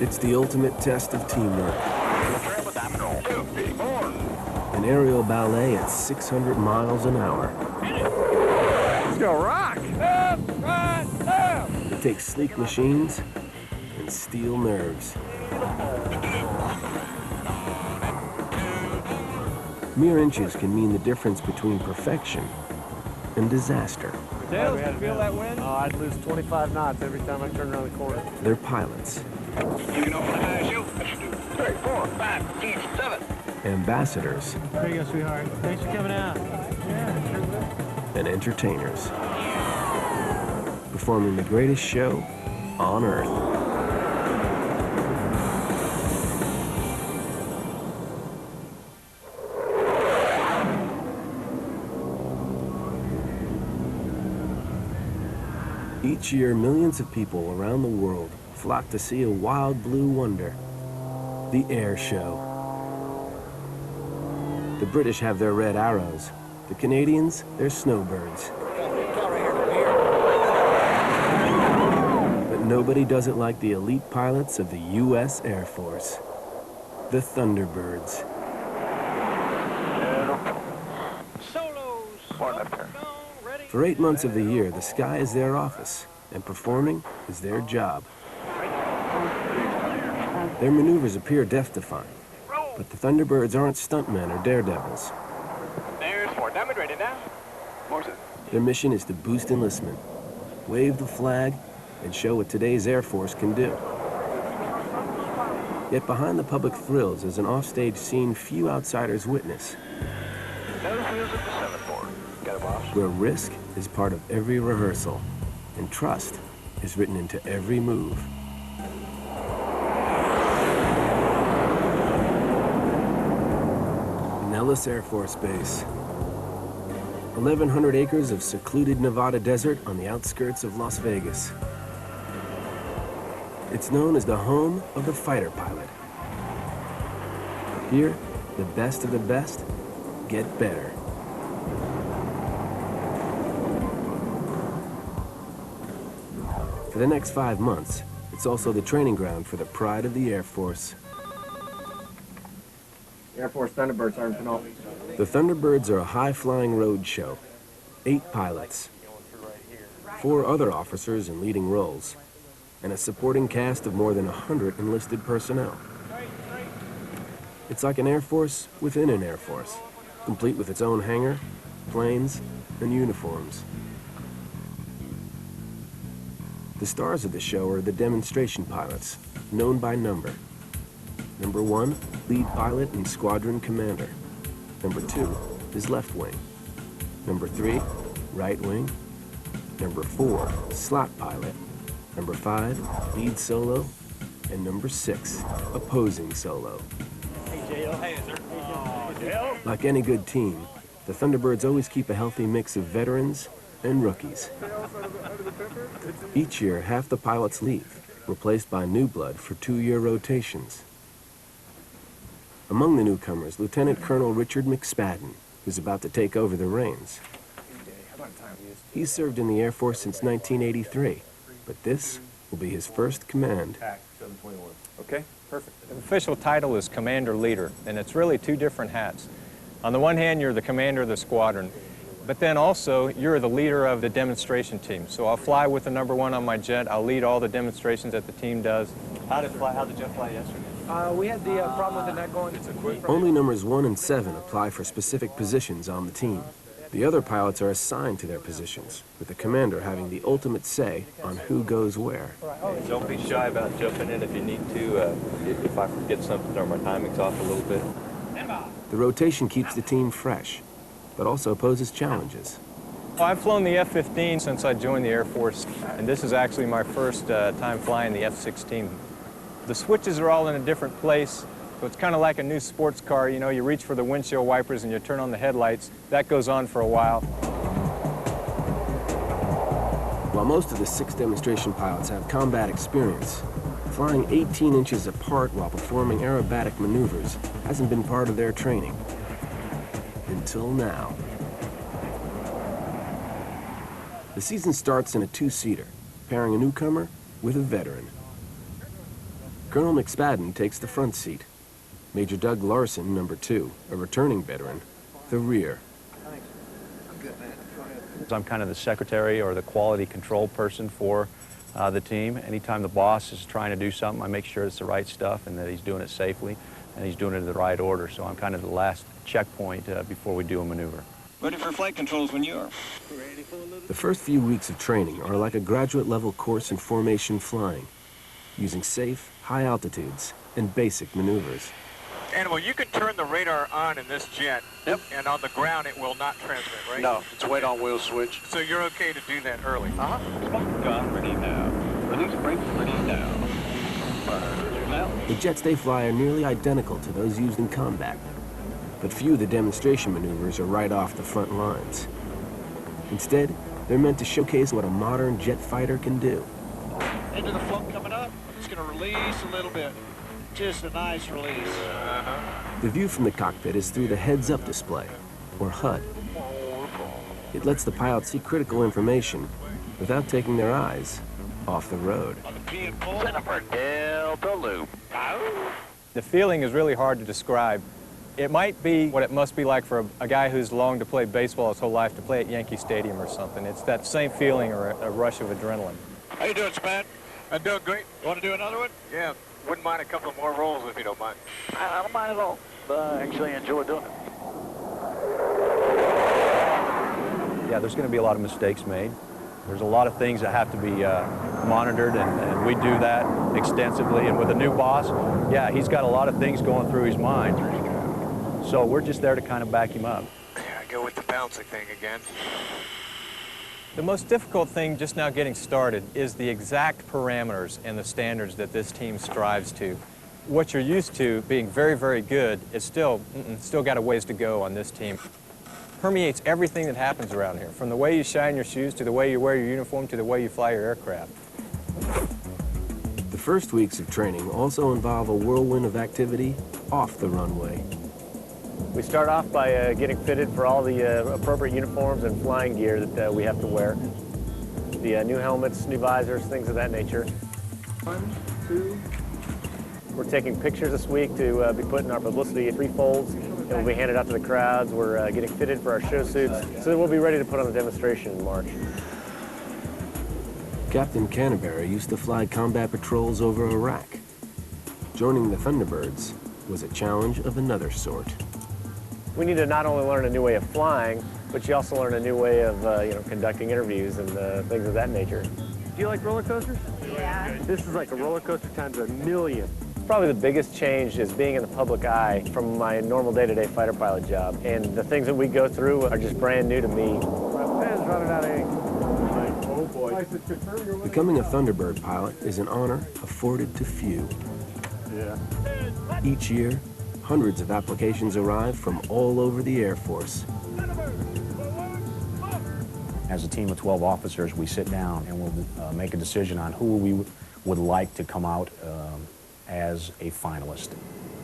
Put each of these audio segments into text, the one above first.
It's the ultimate test of teamwork. An aerial ballet at 600 miles an hour. Let's go rock! Left, right, left! It takes sleek machines and steel nerves. Mere inches can mean the difference between perfection and disaster. Dale, you feel that wind? Oh, I'd lose 25 knots every time I turn around the corner. They're pilots. You can open the high chute. 3, 4, 5, 6, 7. Ambassadors. There you go, sweetheart. Thanks for coming out. Yeah, sure will. And entertainers. Performing the greatest show on Earth. Each year, millions of people around the world flock to see a wild blue wonder, the air show. The British have their red arrows, the Canadians, their snowbirds. But nobody does it like the elite pilots of the U.S. Air Force, the Thunderbirds. For 8 months of the year, the sky is their office, and performing is their job. Their maneuvers appear death-defying, but the Thunderbirds aren't stuntmen or daredevils. There's 4. Diamond ready now. Morrison. Their mission is to boost enlistment, wave the flag, and show what today's Air Force can do. Yet behind the public thrills is an offstage scene few outsiders witness, where risk is part of every rehearsal, and trust is written into every move. Nellis Air Force Base. 1,100 acres of secluded Nevada desert on the outskirts of Las Vegas. It's known as the home of the fighter pilot. Here, the best of the best get better. For the next 5 months, it's also the training ground for the pride of the Air Force. Air Force Thunderbirds are in penultimate. The Thunderbirds are a high-flying road show. 8 pilots, 4 other officers in leading roles, and a supporting cast of more than 100 enlisted personnel. It's like an Air Force within an Air Force, complete with its own hangar, planes, and uniforms. The stars of the show are the demonstration pilots, known by number. Number 1, lead pilot and squadron commander. Number 2 is left wing. Number 3, right wing. Number 4, slot pilot. Number 5, lead solo. And number 6, opposing solo. Like any good team, the Thunderbirds always keep a healthy mix of veterans and rookies. Each year, half the pilots leave, replaced by new blood for 2-year rotations. Among the newcomers, Lieutenant Colonel Richard McSpadden, who's about to take over the reins. He's served in the Air Force since 1983, but this will be his first command. Okay, perfect. The official title is Commander Leader, and it's really 2 different hats. On the one hand, you're the commander of the squadron, but then also you're the leader of the demonstration team. So I'll fly with the number 1 on my jet. I'll lead all the demonstrations that the team does. How did the jet fly yesterday? We had the problem with the net going. It's a quick. Only numbers 1 and 7 apply for specific positions on the team. The other pilots are assigned to their positions, with the commander having the ultimate say on who goes where. Don't be shy about jumping in if you need to, if I forget something or my timing's off a little bit. The rotation keeps the team fresh, but also poses challenges. Well, I've flown the F-15 since I joined the Air Force, and this is actually my first time flying the F-16. The switches are all in a different place, so it's kind of like a new sports car. You know, you reach for the windshield wipers and you turn on the headlights. That goes on for a while. While most of the 6 demonstration pilots have combat experience, flying 18 inches apart while performing aerobatic maneuvers hasn't been part of their training. Until now. The season starts in a 2-seater, pairing a newcomer with a veteran. Colonel McSpadden takes the front seat. Major Doug Larson, number 2, a returning veteran, the rear. I'm kind of the secretary or the quality control person for the team. Anytime the boss is trying to do something, I make sure it's the right stuff and that he's doing it safely and he's doing it in the right order. So I'm kind of the last checkpoint before we do a maneuver. Ready for flight controls when you are. The first few weeks of training are like a graduate-level course in formation flying, using safe, high altitudes and basic maneuvers. Animal, you can turn the radar on in this jet. Yep. And on the ground, it will not transmit, right? No, it's wait on wheel switch. So you're okay to do that early? Smoke gun ready now. Release brakes ready now. Now. The jets they fly are nearly identical to those used in combat, but few of the demonstration maneuvers are right off the front lines. Instead, they're meant to showcase what a modern jet fighter can do. Into the float coming up. It's going to release a little bit. Just a nice release. The view from the cockpit is through the heads-up display, or HUD. It lets the pilot see critical information without taking their eyes off the road. Jennifer Delta Loop. The feeling is really hard to describe. It might be what it must be like for a guy who's longed to play baseball his whole life to play at Yankee Stadium or something. It's that same feeling or a rush of adrenaline. How you doing, Spat? I'm doing great. You want to do another one? Yeah, wouldn't mind a couple more rolls if you don't mind. I don't mind at all. Actually, I enjoy doing it. Yeah, there's going to be a lot of mistakes made. There's a lot of things that have to be monitored, and we do that extensively. And with a new boss, yeah, he's got a lot of things going through his mind. So we're just there to kind of back him up. Yeah, I go with the bouncing thing again. The most difficult thing just now getting started is the exact parameters and the standards that this team strives to. What you're used to being very, very good is still got a ways to go on this team. Permeates everything that happens around here, from the way you shine your shoes to the way you wear your uniform to the way you fly your aircraft. The first weeks of training also involve a whirlwind of activity off the runway. We start off by getting fitted for all the appropriate uniforms and flying gear that we have to wear. The new helmets, new visors, things of that nature. 1, 2. We're taking pictures this week to be put in our publicity 3 folds, and we'll be handed out to the crowds. We're getting fitted for our show suits, so that we'll be ready to put on the demonstration in March. Captain Canterbury used to fly combat patrols over Iraq. Joining the Thunderbirds was a challenge of another sort. We need to not only learn a new way of flying, but you also learn a new way of conducting interviews and things of that nature. Do you like roller coasters? Yeah. This is like a roller coaster times a million. Probably the biggest change is being in the public eye from my normal day-to-day fighter pilot job. And the things that we go through are just brand new to me. My pen's running out of ink. Oh boy. Becoming a Thunderbird pilot is an honor afforded to few. Yeah. Each year, hundreds of applications arrive from all over the Air Force. As a team of 12 officers, we sit down and we'll make a decision on who we would like to come out as a finalist.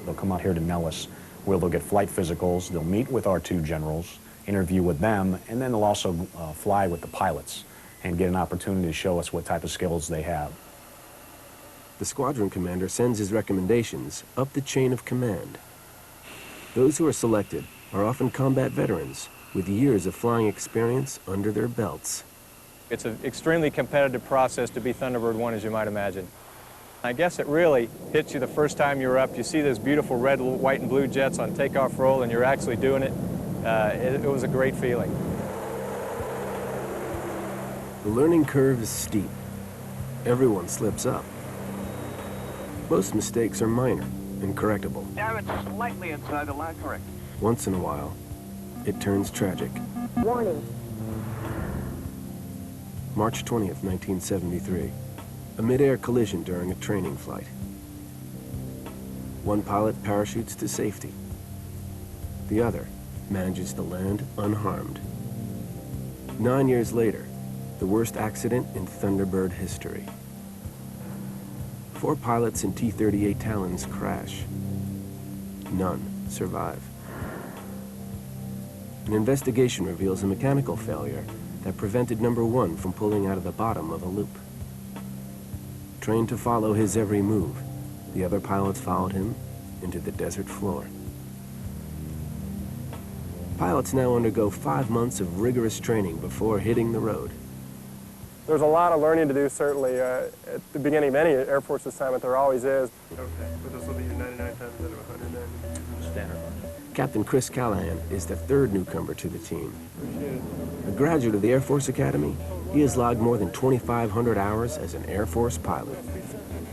They'll come out here to Nellis, where they'll get flight physicals, they'll meet with our 2 generals, interview with them, and then they'll also fly with the pilots and get an opportunity to show us what type of skills they have. The squadron commander sends his recommendations up the chain of command. Those who are selected are often combat veterans with years of flying experience under their belts. It's an extremely competitive process to be Thunderbird 1, as you might imagine. I guess it really hits you the first time you're up. You see those beautiful red, white, and blue jets on takeoff roll, and you're actually doing it. It was a great feeling. The learning curve is steep. Everyone slips up. Most mistakes are minor and correctable. Damn it, slightly inside the line, correct. Once in a while, it turns tragic. Warning. March 20th, 1973. A mid-air collision during a training flight. One pilot parachutes to safety. The other manages to land unharmed. 9 years later, the worst accident in Thunderbird history. 4 pilots in T-38 Talons crash. None survive. An investigation reveals a mechanical failure that prevented number 1 from pulling out of the bottom of a loop. Trained to follow his every move, The other pilots followed him into the desert floor. Pilots now undergo 5 months of rigorous training before hitting the road. There's a lot of learning to do, certainly. At the beginning of any Air Force assignment, there always is. Okay, so this will be your 99 times out of 100 then. Standard. Captain Chris Callahan is the third newcomer to the team. A graduate of the Air Force Academy, he has logged more than 2,500 hours as an Air Force pilot.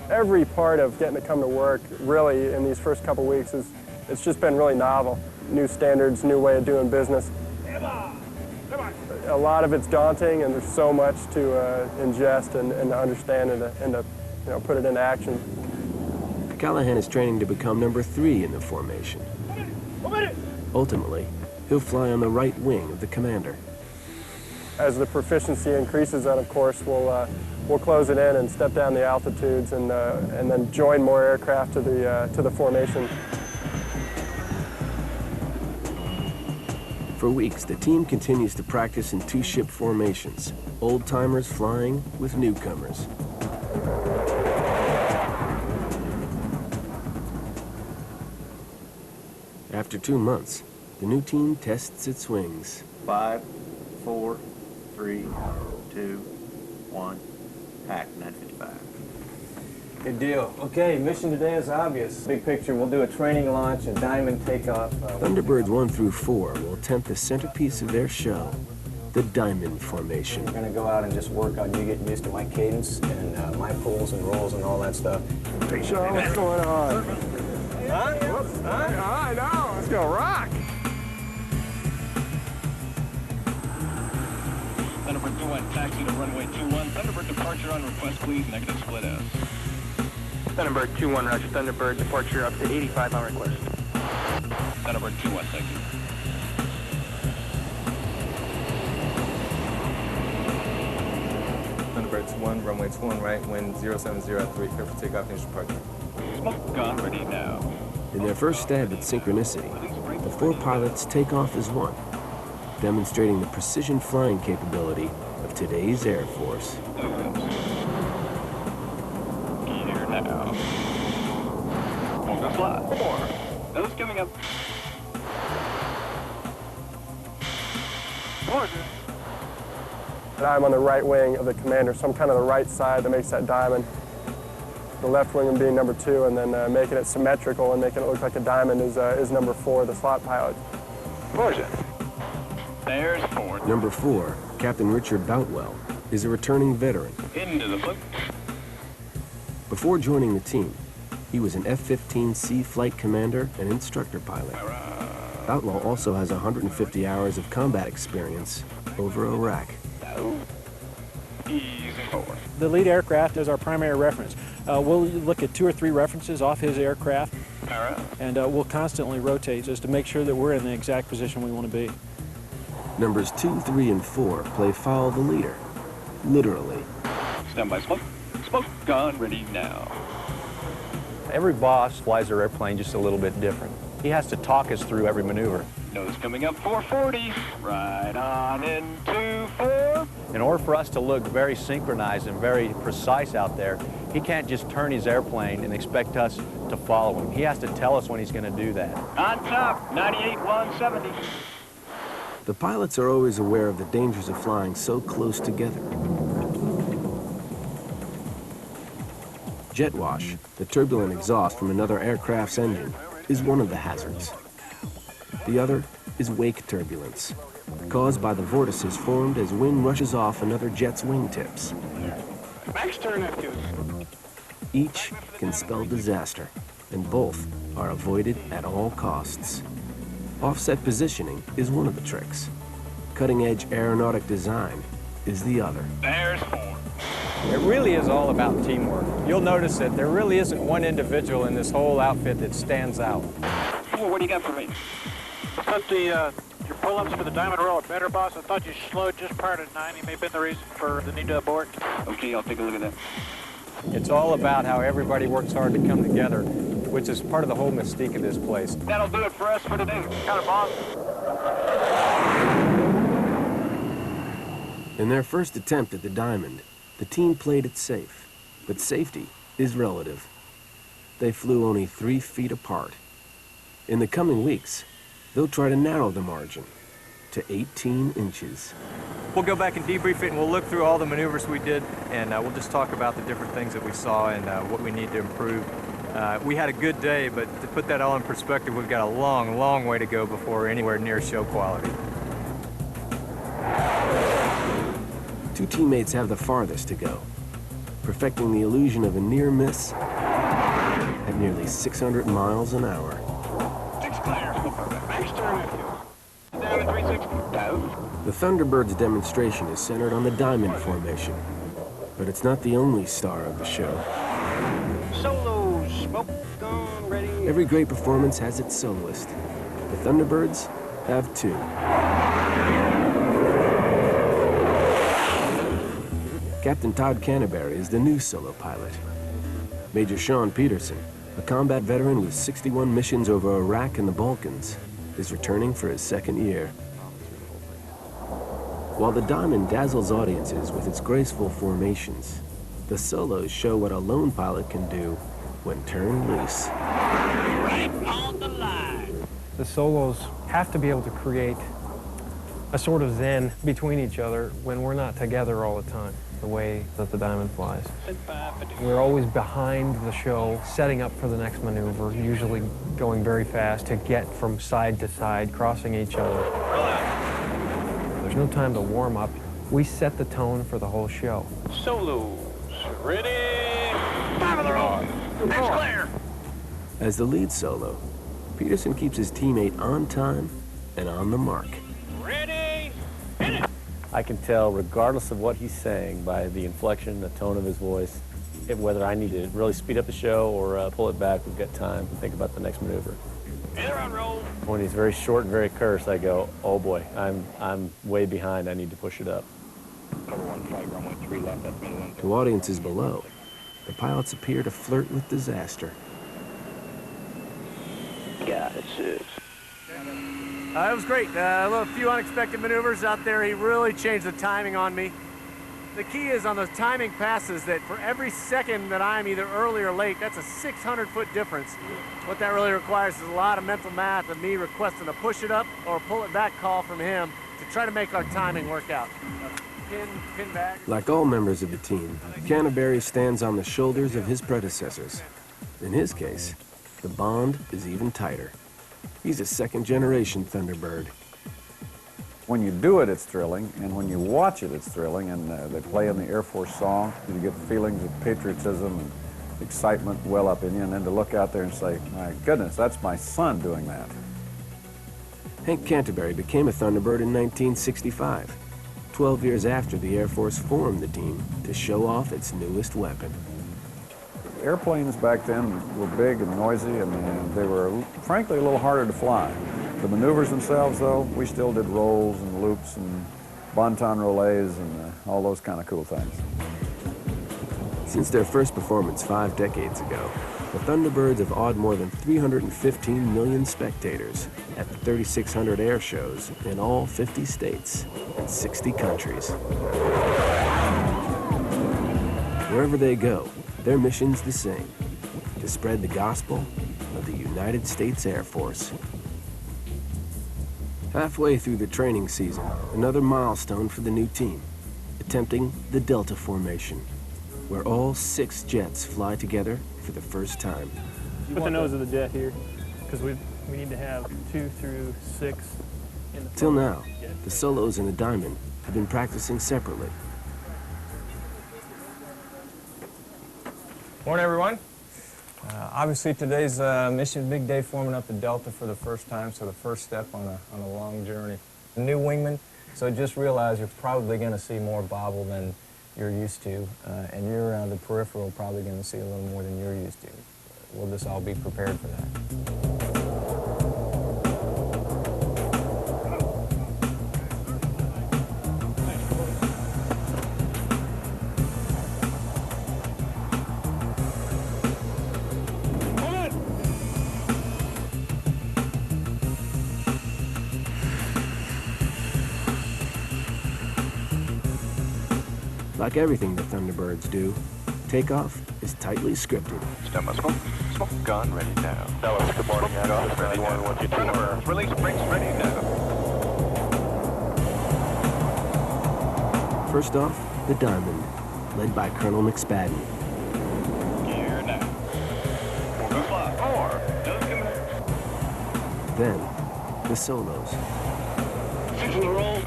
Every part of getting to come to work, really, in these first couple weeks, it's just been really novel. New standards, new way of doing business. A lot of it's daunting, and there's so much to ingest and to understand and to put it into action. Callahan is training to become number 3 in the formation. Ultimately, he'll fly on the right wing of the commander. As the proficiency increases, then of course we'll close it in and step down the altitudes and then join more aircraft to the formation. For weeks, the team continues to practice in 2-ship formations, old-timers flying with newcomers. After 2 months, the new team tests its wings. 5, 4, 3, 2, 1, hack 955. Good deal. Okay, mission today is obvious. Big picture, we'll do a training launch, a diamond takeoff. Thunderbirds 1 through 4 will attempt the centerpiece of their show, the diamond formation. We're going to go out and just work on you getting used to my cadence and my pulls and rolls and all that stuff. Big Show, what's going on? Huh? I know. Let's go rock. Thunderbird 2-1, taxi to runway 21. Thunderbird departure on request, please. Negative split S. Thunderbird 2-1, roger. Thunderbird departure up to 85 on request. Thunderbird 2-1, thank you. Thunderbird 1, runway 21 right, wind 070 clear for takeoff and departure. Smoke gone, ready now. In their first stab at synchronicity, the 4 pilots take off as one, demonstrating the precision flying capability of today's Air Force. Gear now. On the fly. 4. Nose coming up. And I'm on the right wing of the commander, so I'm kind of the right side that makes that diamond. The left wing being number 2, and then making it symmetrical and making it look like a diamond is number 4, the slot pilot. Portion. There's 4. Number 4, Captain Richard Boutwell, is a returning veteran. Into the flip. Before joining the team, he was an F-15C flight commander and instructor pilot. Boutwell also has 150 hours of combat experience over Iraq. Easy forward. The lead aircraft is our primary reference. We'll look at 2 or 3 references off his aircraft, and we'll constantly rotate just to make sure that we're in the exact position we want to be. Numbers 2, 3, and 4 play follow the leader, literally. Stand by smoke. Smoke gone, ready now. Every boss flies their airplane just a little bit different. He has to talk us through every maneuver. Nose coming up, 440. Right on into 4. In order for us to look very synchronized and very precise out there, he can't just turn his airplane and expect us to follow him. He has to tell us when he's going to do that. On top, 98, 170. The pilots are always aware of the dangers of flying so close together. Jet wash, the turbulent exhaust from another aircraft's engine, is one of the hazards. The other is wake turbulence, caused by the vortices formed as wind rushes off another jet's wingtips. Max turn up to. Each can spell disaster, and both are avoided at all costs. Offset positioning is one of the tricks. Cutting-edge aeronautic design is the other. There's 4. It really is all about teamwork. You'll notice that there really isn't one individual in this whole outfit that stands out. Well, what do you got for me? Since your pull-ups for the diamond roll are better, boss, I thought you slowed just prior to 90. May have been the reason for the need to abort. Okay, I'll take a look at that. It's all about how everybody works hard to come together, which is part of the whole mystique of this place. That'll do it for us for today. Got it, boss. In their first attempt at the diamond, the team played it safe, but safety is relative. they flew only 3 feet apart. In the coming weeks, they'll try to narrow the margin to 18 inches. We'll go back and debrief it, and we'll look through all the maneuvers we did, and we'll just talk about the different things that we saw and what we need to improve. We had a good day, but to put that all in perspective, we've got a long, long way to go before we're anywhere near show quality. 2 teammates have the farthest to go, perfecting the illusion of a near miss at nearly 600 miles an hour. Six clear. Max turn with you. Down in 360. Out. The Thunderbirds demonstration is centered on the diamond formation, but it's not the only star of the show. Solo, smoke on, ready. Every great performance has its soloist. The Thunderbirds have 2. Captain Todd Canterbury is the new solo pilot. Major Sean Peterson, a combat veteran with 61 missions over Iraq and the Balkans, is returning for his 2nd year. While the Diamond dazzles audiences with its graceful formations, the solos show what a lone pilot can do when turned loose. Right on the line. The solos have to be able to create a sort of zen between each other when we're not together all the time, the way that the Diamond flies. We're always behind the show, setting up for the next maneuver, usually going very fast to get from side to side, crossing each other. There's no time to warm up. We set the tone for the whole show. Solos, ready, five of the roll. Next clear. As the lead solo, Peterson keeps his teammate on time and on the mark. Ready, hit it. I can tell, regardless of what he's saying, by the inflection, the tone of his voice, whether I need to really speed up the show or pull it back. We've got time to think about the next maneuver. Either on roll. When he's very short and very terse, I go, oh boy, I'm way behind. I need to push it up. Cover 1 flight, runway 3 left, that's middle 1. To audiences below, the pilots appear to flirt with disaster. Got it, 6. It was great. A few unexpected maneuvers out there. He really changed the timing on me. The key is on those timing passes that for every second that I'm either early or late, that's a 600-foot difference. What that really requires is a lot of mental math of me requesting a push it up or pull it back call from him to try to make our timing work out. Pin back. Like all members of the team, Canterbury stands on the shoulders of his predecessors. In his case, the bond is even tighter. He's a 2nd-generation Thunderbird. When you do it, it's thrilling, and when you watch it, it's thrilling, and they play in the Air Force song. You get feelings of patriotism and excitement well up in you, and then to look out there and say, my goodness, that's my son doing that. Hank Canterbury became a Thunderbird in 1965, 12 years after the Air Force formed the team to show off its newest weapon. Airplanes back then were big and noisy, and they were, frankly, a little harder to fly. The maneuvers themselves, though, we still did rolls and loops and bon-ton relais and all those kind of cool things. Since their first performance 5 decades ago, the Thunderbirds have awed more than 315 million spectators at the 3,600 air shows in all 50 states and 60 countries. Wherever they go, their mission's the same: to spread the gospel of the United States Air Force. Halfway through the training season, another milestone for the new team, attempting the Delta formation, where all 6 jets fly together for the first time. Put the nose of the jet here, because we need to have 2 through 6 in the Till now, the solos and the Diamond have been practicing separately. Morning, everyone. Obviously, today's mission, big day forming up the Delta for the first time, so the first step on a long journey. A new wingman, so just realize you're probably going to see more bobble than you're used to, and you're the peripheral probably going to see a little more than you're used to. We'll just all be prepared for that. Like everything the Thunderbirds do, Takeoff is tightly scripted. Stand by, smoke. Smoke gun ready now. Dallas, good morning. Dallas, ready now. Thunderbirds, release brakes ready now. First off, the Diamond, led by Colonel McSpadden. Gear now. Go fly. 4. Nose command. Then, the Solos. Signal roll.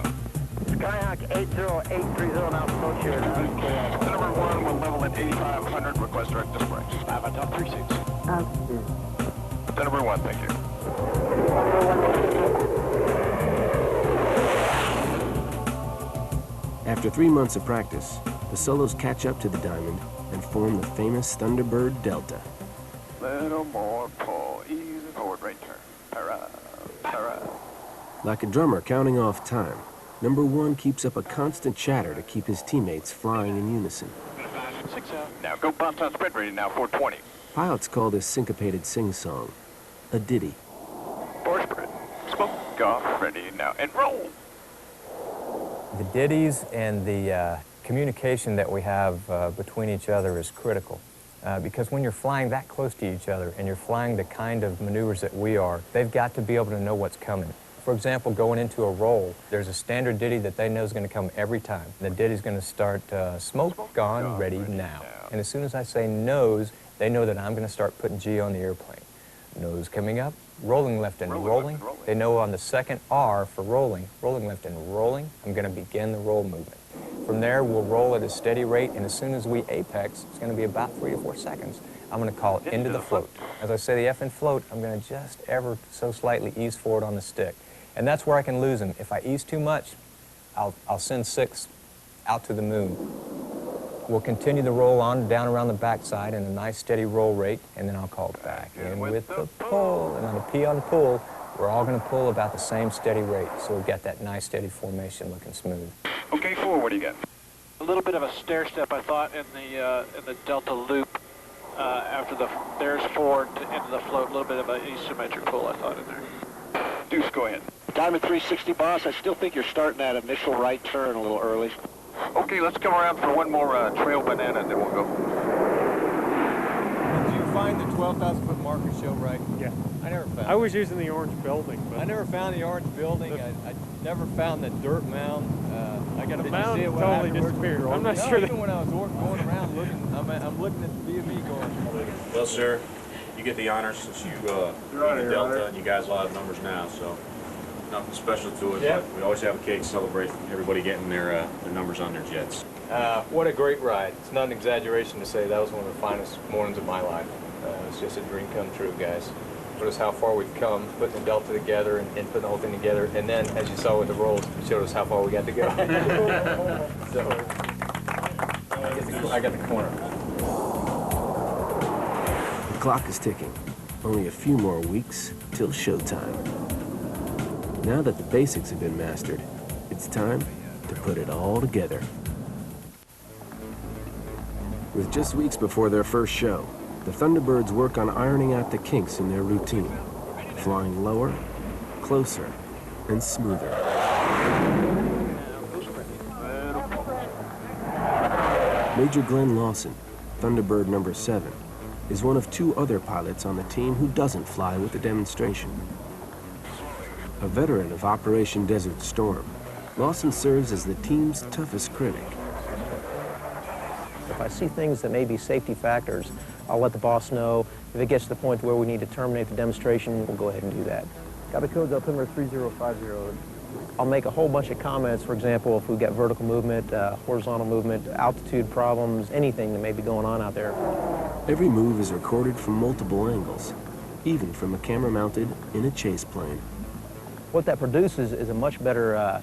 Skyhawk 80830 now approach here. Number 1 will level at 8500. Request direct display. Top 36. Number 1, thank you. After 3 months of practice, the Solos catch up to the Diamond and form the famous Thunderbird Delta. Little more pull. Easy forward right turn. Para. Para. Like a drummer counting off time, number 1 keeps up a constant chatter to keep his teammates flying in unison. 6 out. Now go pontoon spread ready now. 420. Pilots call this syncopated sing-song a ditty. 4 spread. Smoke off ready now and roll. The ditties and the communication that we have between each other is critical. Because when you're flying that close to each other and you're flying the kind of maneuvers that we are, they've got to be able to know what's coming. For example, going into a roll, there's a standard ditty that they know is going to come every time. The ditty's going to start, smoke gone, ready now. And as soon as I say nose, they know that I'm going to start putting G on the airplane. Nose coming up, rolling left and rolling. They know on the second R for rolling left and rolling, I'm going to begin the roll movement. From there, we'll roll at a steady rate, and as soon as we apex, it's going to be about 3 to 4 seconds. I'm going to call it into the float. As I say the F in float, I'm going to just ever so slightly ease forward on the stick. And that's where I can lose them. If I ease too much, I'll send 6 out to the moon. We'll continue the roll on down around the backside in a nice steady roll rate, and then I'll call it back in with the pull. And on the P on pull, we're all going to pull about the same steady rate, so we've got that nice steady formation looking smooth. Okay, 4, what do you got? A little bit of a stair step, I thought, in the delta loop after there's forward into the float. A little bit of an asymmetric pull, I thought, in there. Deuce, go ahead. Diamond 360, boss. I still think you're starting that initial right turn a little early. Okay, let's come around for one more trail banana, and then we'll go. Did you find the 12,000-foot marker show right? Yeah. I never found it. I was using the orange building, but I never found the orange building. I never found the dirt mound. The mound totally disappeared. I'm not sure even when I was going around looking, I'm looking at the VME going. Well, sir, you get the honors since you lead the Delta, and you guys all have numbers now, so nothing special to it. Yep. But we always have a cake to celebrate everybody getting their numbers on their jets. What a great ride. It's not an exaggeration to say that was one of the finest mornings of my life. It's just a dream come true, guys. Notice how far we've come, putting the Delta together and putting the whole thing together. And then, as you saw with the rolls, it showed us how far we got to go. So, I got the corner. The clock is ticking. Only a few more weeks till showtime. Now that the basics have been mastered, it's time to put it all together. With just weeks before their first show, the Thunderbirds work on ironing out the kinks in their routine, flying lower, closer, and smoother. Major Glenn Lawson, Thunderbird number 7, is one of 2 other pilots on the team who doesn't fly with the demonstration. A veteran of Operation Desert Storm, Lawson serves as the team's toughest critic. If I see things that may be safety factors, I'll let the boss know. If it gets to the point where we need to terminate the demonstration, we'll go ahead and do that. Copy code altimeter 3050. I'll make a whole bunch of comments, for example, if we've got vertical movement, horizontal movement, altitude problems, anything that may be going on out there. Every move is recorded from multiple angles, even from a camera mounted in a chase plane. What that produces is a much better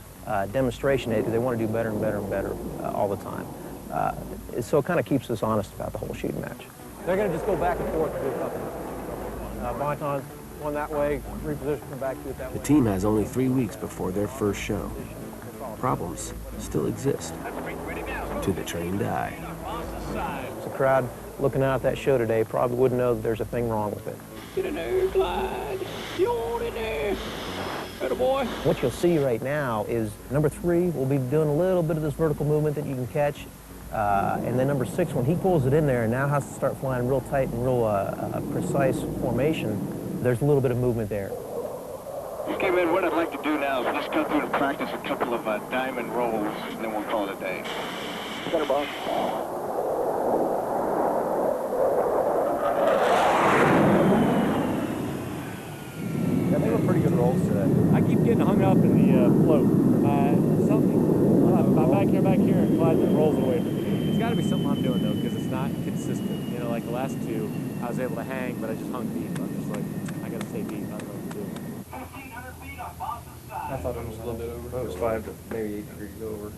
demonstration aid because they want to do better and better and better all the time. So it kind of keeps us honest about the whole shooting match. They're going to just go back and forth and do a couple. Bonton, one that way, reposition, come back, do it that way. The team has only 3 weeks before their first show. Problems still exist to the trained eye. The crowd looking out at that show today probably wouldn't know that there's a thing wrong with it. Get in there, Clyde. You on in there. Atta boy. What you'll see right now is number 3 will be doing a little bit of this vertical movement that you can catch. And then number 6, when he pulls it in there and now has to start flying real tight and real precise formation, there's a little bit of movement there. Okay, man, what I'd like to do now is let's go through and practice a couple of diamond rolls, and then we'll call it a day. Better, boss. Yeah, they were pretty good rolls today. I keep getting hung up in the float. I'm back here, and Clyde rolls away from me. It's got to be something I'm doing, though, because it's not consistent. You know, like the last 2, I was able to hang, but I just hung deep. I'm just like, I got to stay deep. I don't know what to do. 1,500 feet on Boston side. I thought it was a little bit over. It was 5 to maybe 8 degrees over.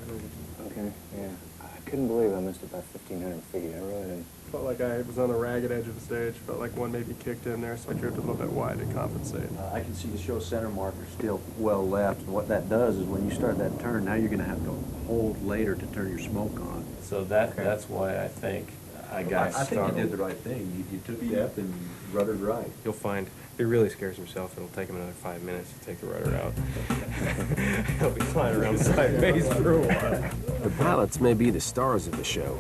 Okay, yeah. I couldn't believe I missed it by 1,500 feet. I really didn't. Felt like I was on the ragged edge of the stage. Felt like one maybe kicked in there, so I drifted a little bit wide to compensate. I can see the show center marker still well left. And what that does is when you start that turn, now you're going to have to hold later to turn your smoke on. So that's why I think I got I think startled. you did the right thing. You took depth and you ruddered right. You'll find if he really scares himself, it'll take him another 5 minutes to take the rudder out. He'll be flying around sideways for a while. The pilots may be the stars of the show,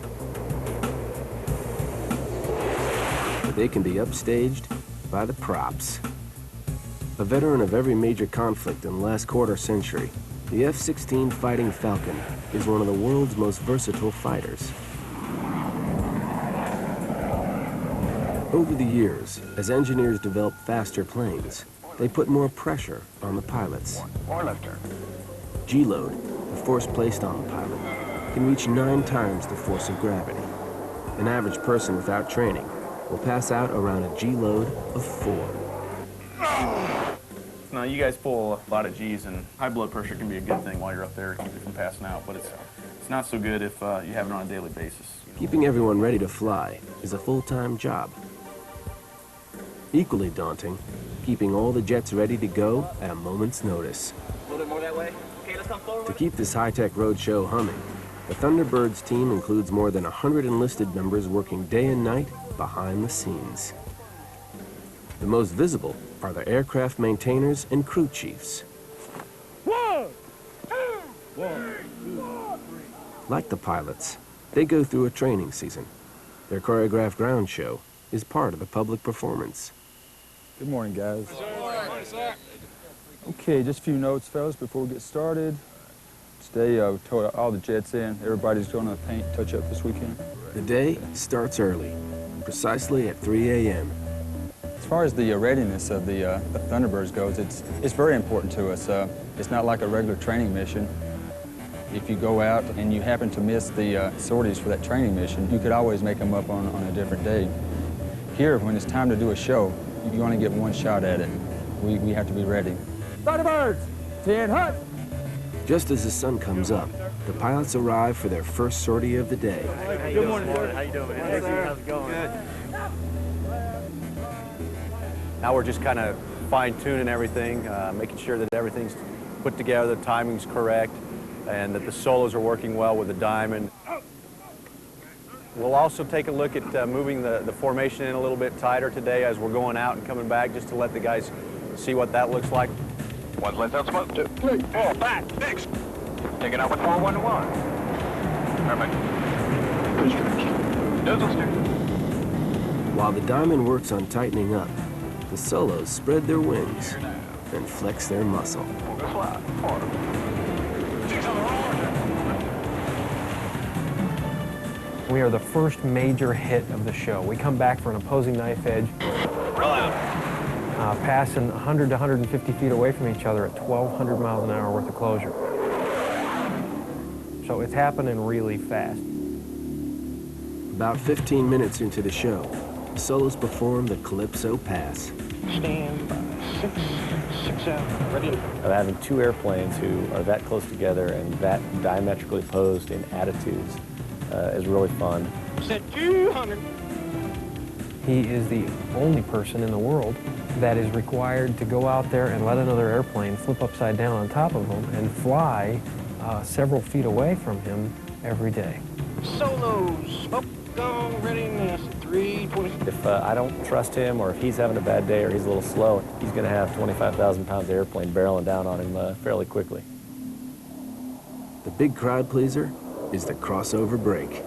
but they can be upstaged by the props. A veteran of every major conflict in the last quarter century, the F-16 Fighting Falcon is one of the world's most versatile fighters. Over the years, as engineers develop faster planes, they put more pressure on the pilots. G-load, the force placed on the pilot, can reach 9 times the force of gravity. An average person without training will pass out around a G-load of 4. Now, you guys pull a lot of G's, and high blood pressure can be a good thing while you're up there to keep you from passing out, but it's not so good if you have it on a daily basis. Keeping everyone ready to fly is a full-time job. Equally daunting, keeping all the jets ready to go at a moment's notice. A little bit more that way. Okay, let's come forward. To keep this high-tech roadshow humming, the Thunderbirds team includes more than 100 enlisted members working day and night behind the scenes. The most visible are the aircraft maintainers and crew chiefs. 1, 2, 1, 2, 3. Like the pilots, they go through a training season. Their choreographed ground show is part of the public performance. Good morning, guys. Okay, just a few notes, fellas, before we get started. Today, we towed all the jets in. Everybody's going to paint touch-up this weekend. The day starts early, precisely at 3 a.m. As far as the readiness of the Thunderbirds goes, it's very important to us. It's not like a regular training mission. If you go out and you happen to miss the sorties for that training mission, you could always make them up on a different day. Here, when it's time to do a show, you only get one shot at it. We have to be ready. Thunderbirds, 10 hut. Just as the sun comes up, the pilots arrive for their first sortie of the day. Good morning, sir. How you doing, man? How's it going? Good. Now we're just kind of fine-tuning everything, making sure that everything's put together, the timing's correct, and that the solos are working well with the diamond. We'll also take a look at moving the formation in a little bit tighter today as we're going out and coming back, just to let the guys see what that looks like. 1 left out smoke, 2, 3, 4, back, 6. Taking out with 4, 1 to 1. Perfect. Nozzle steer. While the diamond works on tightening up, the solos spread their wings and flex their muscle. We are the first major hit of the show. We come back for an opposing knife edge, passing 100 to 150 feet away from each other at 1,200 miles an hour worth of closure. So it's happening really fast. About 15 minutes into the show, the solos perform the Calypso Pass. Stand by. 6 out. Ready. Of having 2 airplanes who are that close together and that diametrically opposed in attitudes is really fun. Set 200. He is the only person in the world that is required to go out there and let another airplane flip upside down on top of him and fly several feet away from him every day. Solos. Smoke gone. Readiness. 320. If I don't trust him, or if he's having a bad day or he's a little slow, he's going to have 25,000 pounds of airplane barreling down on him fairly quickly. The big crowd pleaser is the crossover break.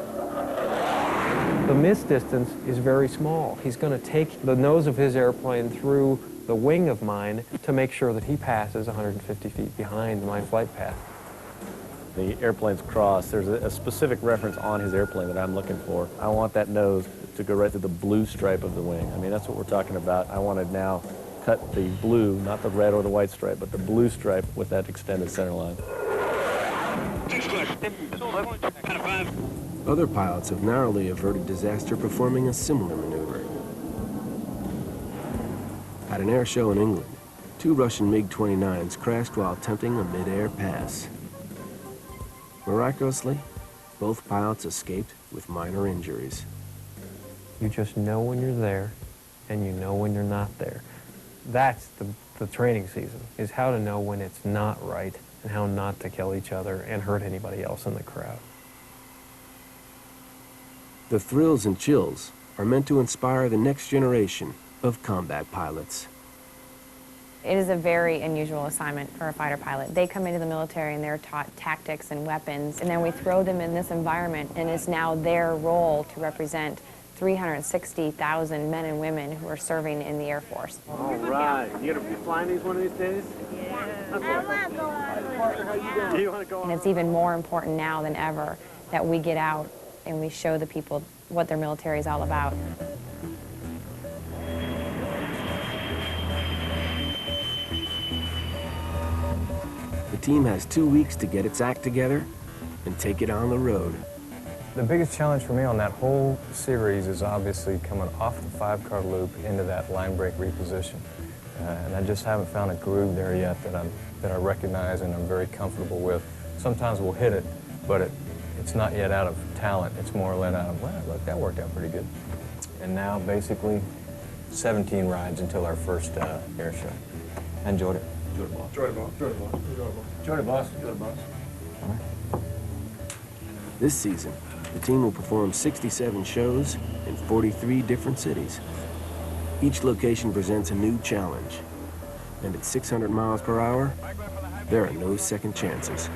The miss distance is very small. He's going to take the nose of his airplane through the wing of mine to make sure that he passes 150 feet behind my flight path. The airplane's cross, there's a specific reference on his airplane that I'm looking for. I want that nose to go right through the blue stripe of the wing. I mean, that's what we're talking about. I want to now cut the blue, not the red or the white stripe, but the blue stripe with that extended center line. Other pilots have narrowly averted disaster performing a similar maneuver. At an air show in England, 2 Russian MiG-29s crashed while attempting a mid-air pass. Miraculously, both pilots escaped with minor injuries. You just know when you're there, and you know when you're not there. That's the training season, is how to know when it's not right and how not to kill each other and hurt anybody else in the crowd. The thrills and chills are meant to inspire the next generation of combat pilots. It is a very unusual assignment for a fighter pilot. They come into the military and they're taught tactics and weapons, and then we throw them in this environment, and it's now their role to represent 360,000 men and women who are serving in the Air Force. All right. You going to be flying these one of these days? Yeah. And it's even more important now than ever that we get out and we show the people what their military is all about. The team has 2 weeks to get its act together and take it on the road. The biggest challenge for me on that whole series is obviously coming off the 5-car loop into that line break reposition. And I just haven't found a groove there yet that I recognize and I'm very comfortable with. Sometimes we'll hit it, but it's not yet out of talent. It's more let out of, well, look, that worked out pretty good. And now, basically, 17 rides until our first air show. I enjoyed it. Enjoyed it, boss. Enjoyed it, boss. Enjoyed it, boss. Enjoyed it, boss. Enjoyed it, boss. All right. This season, the team will perform 67 shows in 43 different cities. Each location presents a new challenge. And at 600 miles per hour, there are no second chances.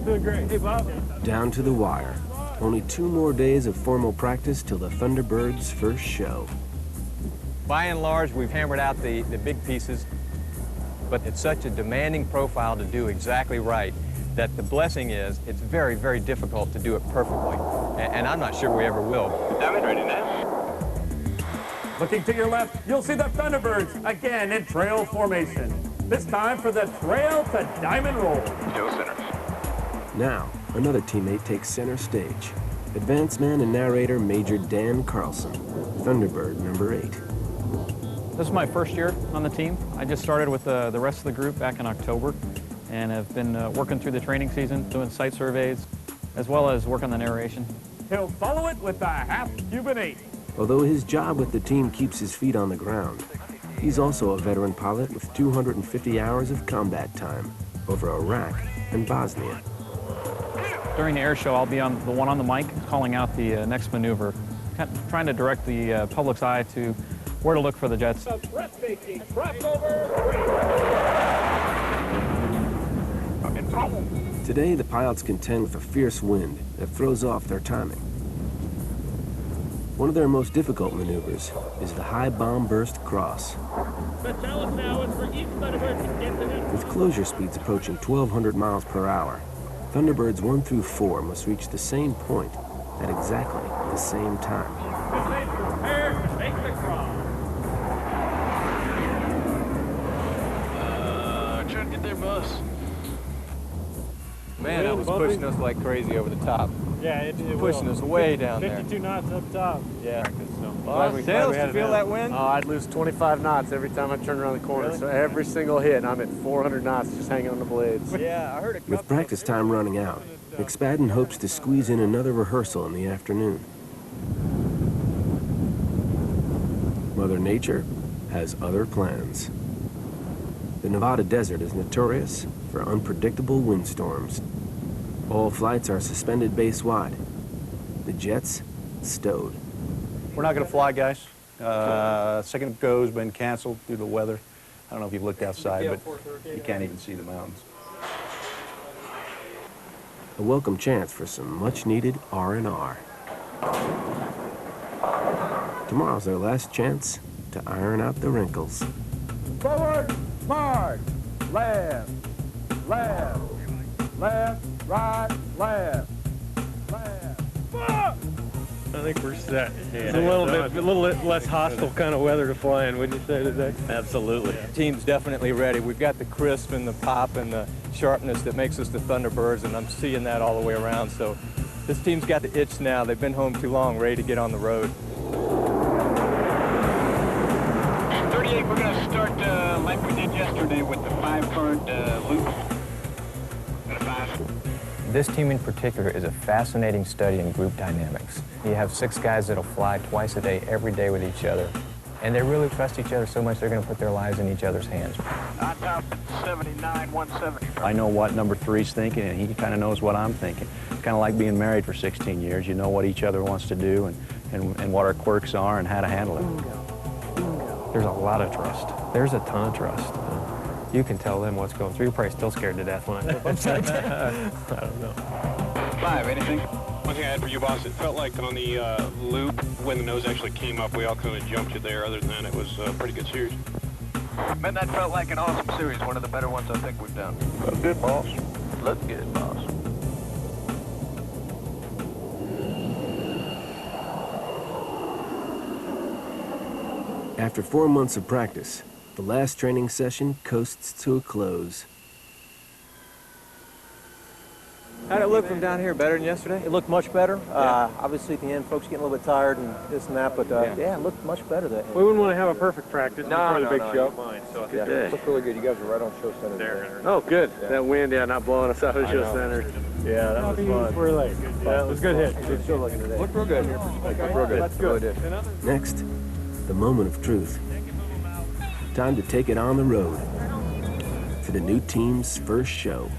Doing great. Hey, Bob. Down to the wire. Only 2 more days of formal practice till the Thunderbirds' first show. By and large, we've hammered out the big pieces, but it's such a demanding profile to do exactly right that the blessing is it's very, very difficult to do it perfectly. And I'm not sure we ever will. Diamond ready now. Looking to your left, you'll see the Thunderbirds again in trail formation. This time for the trail to diamond roll. Still center. Now, another teammate takes center stage. Advance man and narrator Major Dan Carlson, Thunderbird number 8. This is my first year on the team. I just started with the rest of the group back in October and have been working through the training season, doing site surveys, as well as work on the narration. He'll follow it with the half-Cuban 8. Although his job with the team keeps his feet on the ground, he's also a veteran pilot with 250 hours of combat time over Iraq and Bosnia. During the air show, I'll be on the one on the mic, calling out the next maneuver, trying to direct the public's eye to where to look for the jets. Breathtaking crossover. Today, the pilots contend with a fierce wind that throws off their timing. One of their most difficult maneuvers is the high bomb burst cross. The challenge now is for each Thunderbird to get to the... With closure speeds approaching 1,200 miles per hour, Thunderbirds 1 through 4 must reach the same point at exactly the same time. Prepare to make the cross. Trying to get there, boss. Man, that was pushing us like crazy over the top. Yeah, it pushing us way down there. 52 knots up top. Yeah. Boss, Tails, you feel that wind? Oh, I'd lose 25 knots every time I turn around the corner. Really? So every single hit, I'm at 400 knots just hanging on the blades. Yeah, I heard it. With practice time running out, McSpadden hopes to squeeze in another rehearsal in the afternoon. Mother Nature has other plans. The Nevada desert is notorious for unpredictable windstorms. All flights are suspended base-wide. The jets stowed. We're not going to fly, guys. Second go's been canceled due to weather. don't know if you've looked outside, but you can't even see the mountains. A welcome chance for some much-needed R&R. Tomorrow's their last chance to iron out the wrinkles. Forward, march. Left, left, left, right, left, left. I think we're set. It's a little less hostile kind of weather to fly in, wouldn't you say today? Absolutely. The team's definitely ready. We've got the crisp and the pop and the sharpness that makes us the Thunderbirds, and I'm seeing that all the way around. So this team's got the itch now. They've been home too long, ready to get on the road. 38, we're going to start like we did yesterday with the 5-card loop. And a 5. This team in particular is a fascinating study in group dynamics. You have 6 guys that'll fly twice a day, every day with each other. And they really trust each other so much they're going to put their lives in each other's hands. On top, 79, 170. I know what number 3's thinking, and he kind of knows what I'm thinking. It's kind of like being married for 16 years. You know what each other wants to do and what our quirks are and how to handle it. There's a lot of trust. There's a ton of trust. You can tell them what's going through. You're probably still scared to death when I flip upside down. I don't know. 5, anything? One thing I had for you, boss, it felt like on the loop, when the nose actually came up, we all kind of jumped it there. Other than that, it was a pretty good series. Man, that felt like an awesome series. One of the better ones I think we've done. Looked good, boss. Looked good, boss. After 4 months of practice, the last training session coasts to a close. How'd it look from down here? Better than yesterday? It looked much better. Obviously, at the end, folks getting a little bit tired and this and that, but yeah, it looked much better. That We wouldn't want to have a perfect practice before the big show. So Good day. looked really good. You guys were right on show center there. Oh, good. That wind, not blowing us out of show center. Yeah, that was fun. We're late. Yeah, it was a good hit. Good show looking today. Looked real good. Looked real good. That's good. Really did. Next, the moment of truth. Time to take it on the road to the new team's first show.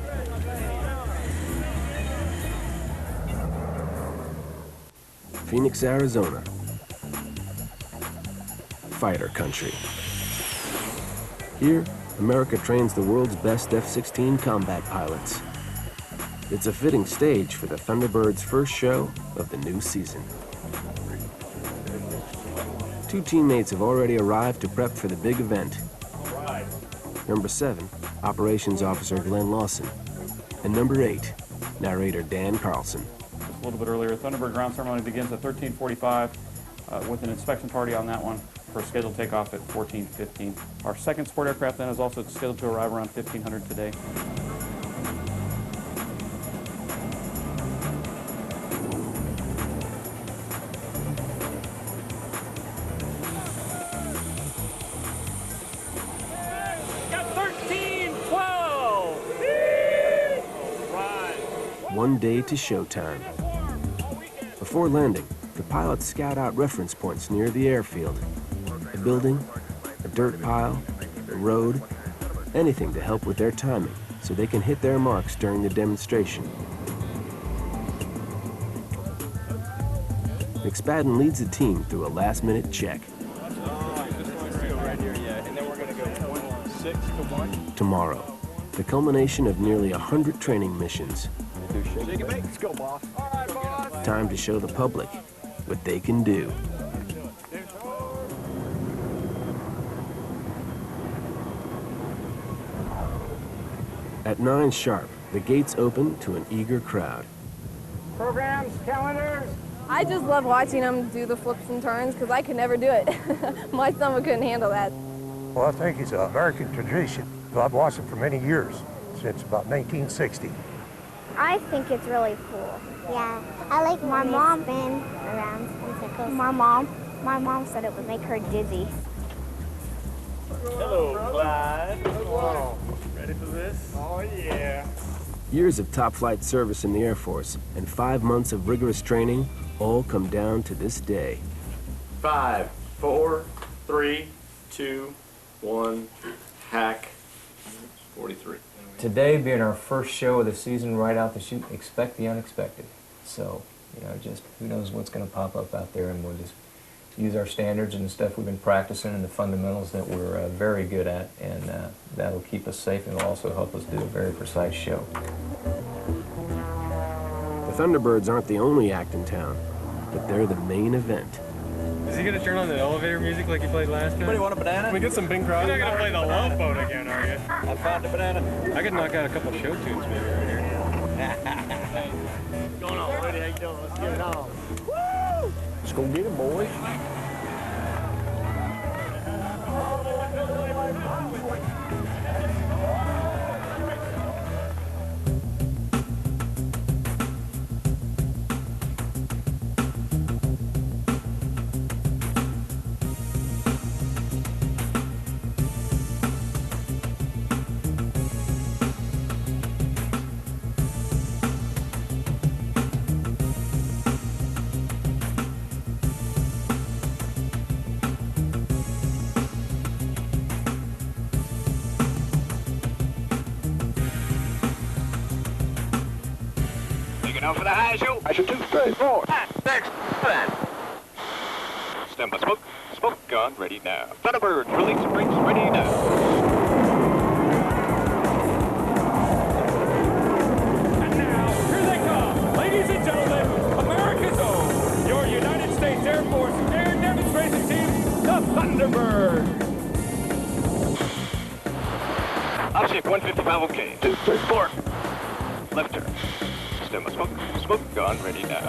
Phoenix, Arizona. Fighter country. Here, America trains the world's best F-16 combat pilots. It's a fitting stage for the Thunderbirds' first show of the new season. 2 teammates have already arrived to prep for the big event. Number 7, Operations Officer Glenn Lawson. And number 8, narrator Dan Carlson. Just a little bit earlier, Thunderbird ground ceremony begins at 13:45 with an inspection party on that one for a scheduled takeoff at 14:15. Our second sport aircraft then is also scheduled to arrive around 1500 today. One day to showtime. Before landing, the pilots scout out reference points near the airfield. A building, a dirt pile, a road, anything to help with their timing so they can hit their marks during the demonstration. McSpadden leads the team through a last-minute check. Tomorrow, the culmination of nearly 100 training missions. Let's go, boss. All right, boss. Time to show the public what they can do. At 9 sharp, the gates open to an eager crowd. Programs, calendars. I just love watching them do the flips and turns because I could never do it. My stomach couldn't handle that. Well, I think it's an American tradition. I've watched it for many years, since about 1960. I think it's really cool. Yeah, I like my mom spin around in circles. My mom said it would make her dizzy. Hello, Clyde. Hello. Ready for this? Oh, yeah. Years of top-flight service in the Air Force and 5 months of rigorous training all come down to this day. 5, 4, 3, 2, 1, hack. 43. Today being our first show of the season right out the chute, expect the unexpected. So, just who knows what's going to pop up out there, and we'll just use our standards and the stuff we've been practicing and the fundamentals that we're very good at, and that'll keep us safe and will also help us do a very precise show. The Thunderbirds aren't the only act in town, but they're the main event. Is he gonna turn on the elevator music like he played last time? Anybody want a banana? Can we get some Bing Crosby? You're not gonna play the Love Boat again, are you? I found a banana. I could knock out a couple show tunes maybe right here. What's going on, lady? How you doing? Let's get it on. Woo! Let's go get it, boys. Now for the high show. High show 2, 3, 4. Next. Stand by smoke. Smoke gun ready now. Thunderbirds, release brakes ready now. And now, here they come. Ladies and gentlemen, America's own, your United States Air Force Air Demonstration Team, the Thunderbirds. Option 155, okay. 2, 3, 4. Left turn. Stand by smoke. Smoke gun ready now.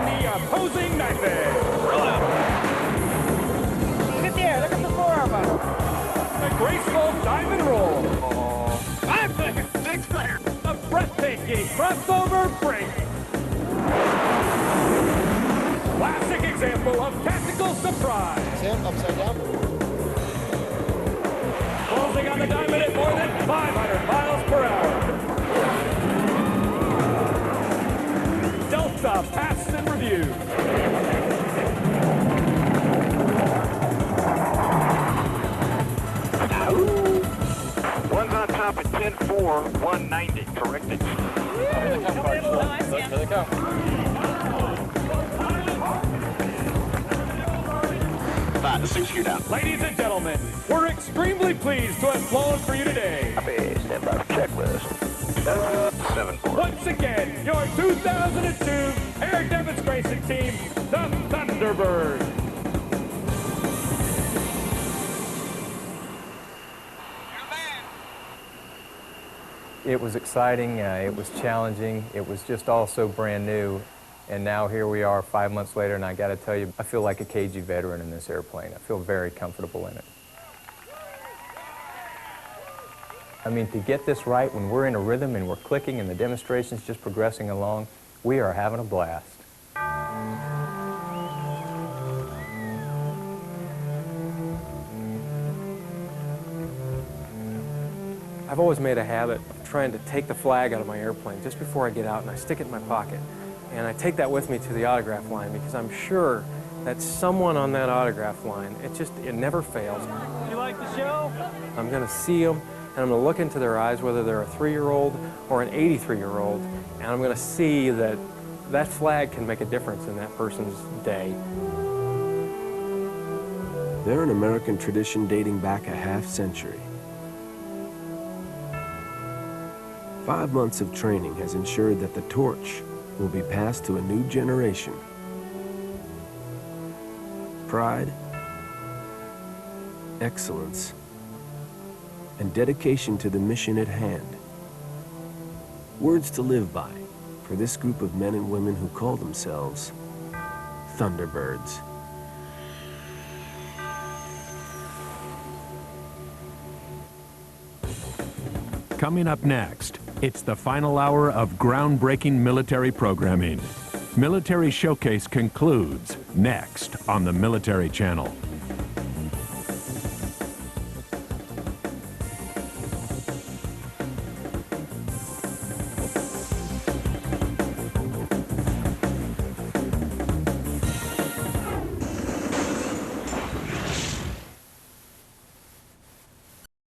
The opposing method. Roll out. Look at there. Look at the four of them. The graceful diamond roll. 5 seconds. 6 seconds. The breathtaking crossover break. Classic example of tactical surprise. Sam, upside down. Closing on the diamond at more than 500 miles per hour. Delta passed and reviewed. One's on top at 10-4, 190. Corrected. Here they come, Carter. Look, here they come. 5 to 6 gear down. Ladies and gentlemen, we're extremely pleased to have flown for you today. Copy. Stand by for checklist. 7-4. Once again, your 2002 Air Demonstration Team, the Thunderbirds. It was exciting, it was challenging, it was just all so brand new, and now here we are 5 months later, and I got to tell you, I feel like a KG veteran in this airplane. I feel very comfortable in it. I mean, to get this right when we're in a rhythm and we're clicking and the demonstration's just progressing along, we are having a blast. I've always made a habit of trying to take the flag out of my airplane just before I get out, and I stick it in my pocket. And I take that with me to the autograph line because I'm sure that someone on that autograph line, it never fails. You like the show? I'm going to see them, and I'm going to look into their eyes, whether they're a 3-year-old or an 83-year-old, and I'm going to see that that flag can make a difference in that person's day. They're an American tradition dating back a half-century. 5 months of training has ensured that the torch will be passed to a new generation. Pride, excellence, and dedication to the mission at hand. Words to live by for this group of men and women who call themselves Thunderbirds. Coming up next, it's the final hour of groundbreaking military programming. Military Showcase concludes next on the Military Channel.